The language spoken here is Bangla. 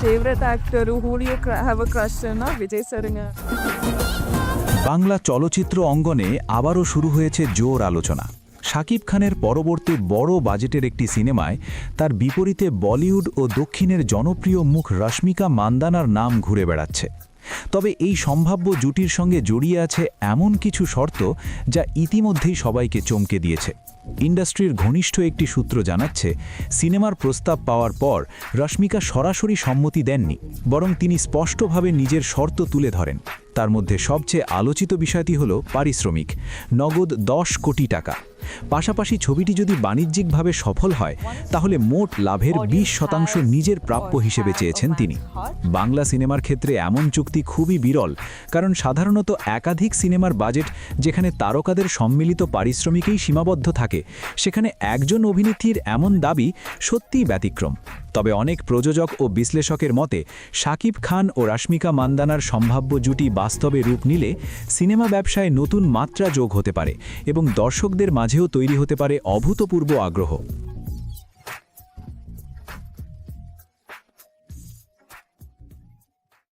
favorite actor who do you have a crush on? Na Vijay Saranga. Bangla চলচ্চিত্র অঙ্গনে আবারও শুরু হয়েছে জোর আলোচনা। শাকিব খানের পরবর্তী বড় বাজেটের একটি সিনেমায় তার বিপরীতে বলিউড ও দক্ষিণের জনপ্রিয় মুখ রশ্মিকা মান্দানার নাম ঘুরে বেড়াচ্ছে। তবে এই সম্ভাব্য জুটির সঙ্গে জড়িয়ে আছে এমন কিছু শর্ত যা ইতিমধ্যেই সবাইকে চমকে দিয়েছে। ইন্ডাস্ট্রির ঘনিষ্ঠ একটি সূত্র জানাচ্ছে, সিনেমার প্রস্তাব পাওয়ার পর রশ্মিকা সরাসরি সম্মতি দেননি, বরং তিনি স্পষ্টভাবে নিজের শর্ত তুলে ধরেন। তার মধ্যে সবচেয়ে আলোচিত বিষয়টি হল পারিশ্রমিক, নগদ 10 কোটি টাকা। পাশাপাশি ছবিটি যদি বাণিজ্যিকভাবে সফল হয় তাহলে মোট লাভের 20% নিজের প্রাপ্য হিসেবে চেয়েছেন তিনি। বাংলা সিনেমার ক্ষেত্রে এমন চুক্তি খুবই বিরল, কারণ সাধারণত একাধিক সিনেমার বাজেট যেখানে তারকাদের সম্মিলিত পারিশ্রমিকেই সীমাবদ্ধ থাকে, সেখানে একজন অভিনেত্রীর এমন দাবি সত্যিই ব্যতিক্রম। তবে অনেক প্রযোজক ও বিশ্লেষকের মতে শাকিব খান ও রশ্মিকা মান্দানার সম্ভাব্য জুটি বাস্তবে রূপ নিলে সিনেমা ব্যবসায় নতুন মাত্রা যোগ হতে পারে এবং দর্শকদের মাঝেও তৈরি হতে পারে অভূতপূর্ব আগ্রহ।